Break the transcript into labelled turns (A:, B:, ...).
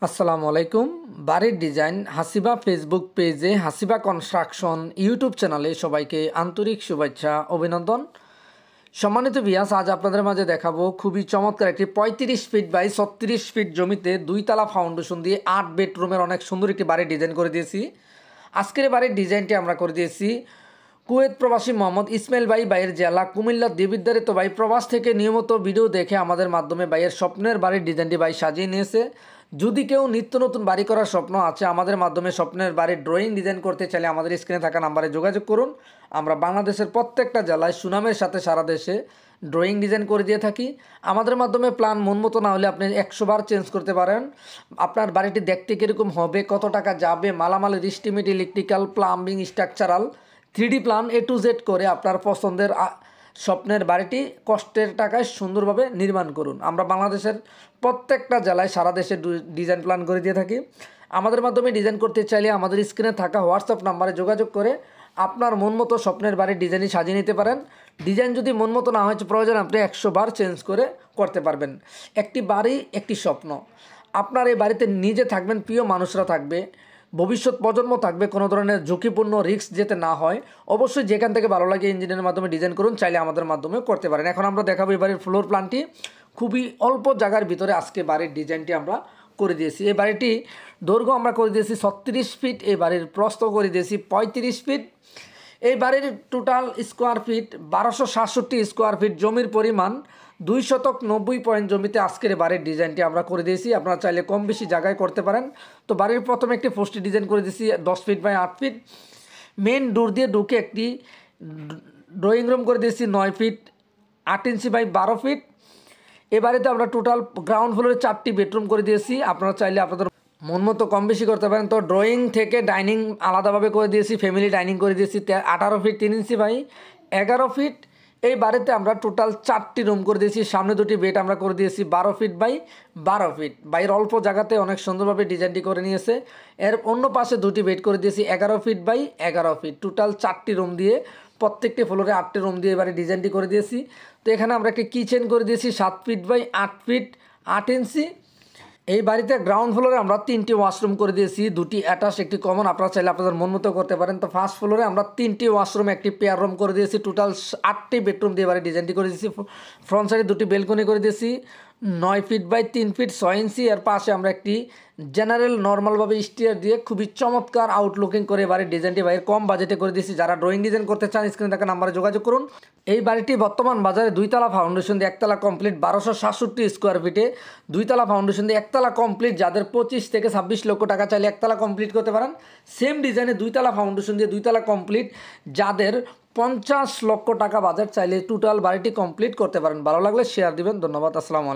A: আসসালামু আলাইকুম। বাড়ির ডিজাইন হাসিবা ফেসবুক পেজে, হাসিবা কনস্ট্রাকশন ইউটিউব চ্যানেলে সবাইকে আন্তরিক শুভেচ্ছা অভিনন্দন। সম্মানিত ভিউয়ার্স, আজ আপনাদের মাঝে দেখাবো খুবই চমৎকার একটি 35 ফিট বাই 36 ফিট জমিতে 2 তলা ফাউন্ডেশন দিয়ে 8 বেডরুমের অনেক সুন্দর একটি বাড়ির ডিজাইন করে দিয়েছি। আজকের বাড়ির ডিজাইনটি আমরা করে দিয়েছি কুয়েত প্রবাসী মোহাম্মদ ইসমাইল ভাইয়ের জেলা কুমিল্লা দেবিদ্বারে। তো ভাই প্রবাস থেকে নিয়মিত ভিডিও দেখে আমাদের মাধ্যমে ভাইয়ের স্বপ্নের বাড়ির ডিজাইনটি সাজিয়ে নিয়েছে। যদি কেউ নিত্য নতুন বাড়ি করার স্বপ্ন আছে, আমাদের মাধ্যমে স্বপ্নের বাড়ির ড্রয়িং ডিজাইন করতে চাইলে আমাদের স্ক্রিনে থাকা নাম্বারে যোগাযোগ করুন। আমরা বাংলাদেশের প্রত্যেকটা জেলায় সুনামের সাথে সারা দেশে ড্রয়িং ডিজাইন করে দিয়ে থাকি। আমাদের মাধ্যমে প্ল্যান মন মতো না হলে আপনি 100 বার চেঞ্জ করতে পারেন। আপনার বাড়িটি দেখতে কীরকম হবে, কত টাকা যাবে, মালামালের estimate, electrical, plumbing, structural, 3D plan A to Z করে আপনার পছন্দের স্বপ্নের বাড়িটি কষ্টের টাকায় সুন্দরভাবে নির্মাণ করুন। আমরা বাংলাদেশের প্রত্যেকটা জেলায় সারা দেশে ডিজাইন প্ল্যান করে দিয়ে থাকি। আমাদের মাধ্যমে ডিজাইন করতে চাইলে আমাদের স্ক্রিনে থাকা হোয়াটসঅ্যাপ নাম্বারে যোগাযোগ করে আপনার মন মতো স্বপ্নের বাড়ির ডিজাইনই সাজিয়ে নিতে পারেন। ডিজাইন যদি মন মতো না হয় প্রয়োজন, আপনি 100 বার চেঞ্জ করে করতে পারবেন। একটি বাড়ি একটি স্বপ্ন। আপনার এই বাড়িতে নিজে থাকবেন, প্রিয় মানুষরা থাকবে, ভবিষ্যৎ প্রজন্ম থাকবে, কোনো ধরনের ঝুঁকিপূর্ণ রিস্ক যেতে না হয়। অবশ্যই যেখান থেকে ভালো লাগে ইঞ্জিনিয়ারের মাধ্যমে ডিজাইন করুন, চাইলে আমাদের মাধ্যমে করতে পারেন। এখন আমরা দেখাবো এই বাড়ির ফ্লোর প্ল্যানটি। খুবই অল্প জায়গার ভিতরে আজকে বাড়ির ডিজাইনটি আমরা করে দিয়েছি। এই বাড়িটি দৈর্ঘ্য আমরা করে দিয়েছি 36 ফিট, এই বাড়ির প্রস্থ করে দিয়েছি 35 ফিট। এই বাড়ির total square feet 1267 square feet. জমির পরিমাণ 2 শতক 90 পয়েন্ট জমিতে আজকের বাড়ির ডিজাইনটি আমরা করে দিয়েছি। আপনারা চাইলে কম বেশি জায়গায় করতে পারেন। তো বাড়ির প্রথমে একটি পোস্টি ডিজাইন করে দিয়েছি 10 feet by 8 feet. Main door দিয়ে ঢুকে একটি ড্রয়িং রুম করে দিয়েছি 9 ফিট 8 ইঞ্চি বাই 12 ফিট। এ বাড়িতে আমরা টোটাল গ্রাউন্ড ফ্লোরে 4টি বেডরুম করে দিয়েছি। আপনারা চাইলে আপনাদের মন মতো কম বেশি করতে পারেন। তো ড্রয়িং থেকে ডাইনিং আলাদাভাবে করে দিয়েছি, ফ্যামিলি ডাইনিং করে দিয়েছি 18 ফিট 3 ইঞ্চি বাই 11 ফিট। এই বাড়িতে আমরা টোটাল 4টি রুম করে দিয়েছি। সামনে 2টি বেড আমরা করে দিয়েছি 12 ফিট বাই 12 ফিট। বাইরের অল্প জায়গাতে অনেক সুন্দরভাবে ডিজাইনটি করে নিয়েছে। এর অন্য পাশে 2টি বেড করে দিয়েছি 11 ফিট বাই 11 ফিট। টোটাল 4টি রুম দিয়ে প্রত্যেকটি ফ্লোরে 8টি রুম দিয়ে এবারে ডিজাইনটি করে দিয়েছি। তো এখানে আমরা একটি কিচেন করে দিয়েছি 7 ফিট বাই 8 ফিট 8 ইঞ্চি। এই বাড়িতে গ্রাউন্ড ফ্লোরে আমরা 3টি ওয়াশরুম করে দিয়েছি, 2টি অ্যাটাচ একটি কমন। আপনারা চাইলে আপনাদের মন মতো করতে পারেন। তো ফার্স্ট ফ্লোরে আমরা 3টি ওয়াশরুম একটি পেয়ার রুম করে দিয়েছি। টোটাল 8টি বেডরুম দিয়ে এবারে ডিজাইনটি করে দিয়েছি। ফ্রন্ট সাইডে 2টি বেলকনি করে দিয়েছি 9 ফিট বাই 3 ফিট 6 ইঞ্চি। এর পাশে আমরা একটি জেনারেল নর্মালভাবে স্টিয়ার দিয়ে খুবই চমৎকার আউটলুকিং করে বাড়ির ডিজাইনটি বাইরে কম বাজেটে করে দিয়েছি। যারা ড্রয়িং ডিজাইন করতে চান স্ক্রিনে থাকা নাম্বারে যোগাযোগ করুন। এই বাড়িটি বর্তমান বাজারে 2 তলা ফাউন্ডেশন দিয়ে 1 তলা কমপ্লিট 1267 স্কোয়ার ফিটে। 2 তলা ফাউন্ডেশন দিয়ে 1 তলা কমপ্লিট, যাদের 25 থেকে 26 লক্ষ টাকা চাইলে 1 তলা কমপ্লিট করতে পারেন। সেম ডিজাইনে 2 তলা ফাউন্ডেশন দিয়ে 2 তলা কমপ্লিট, যাদের 50 লক্ষ টাকা বাজেট চাইলে টোটাল বাড়িটি কমপ্লিট করতে পারেন। ভালো লাগলে শেয়ার দিবেন। ধন্যবাদ। আসসালামু আলাইকুম।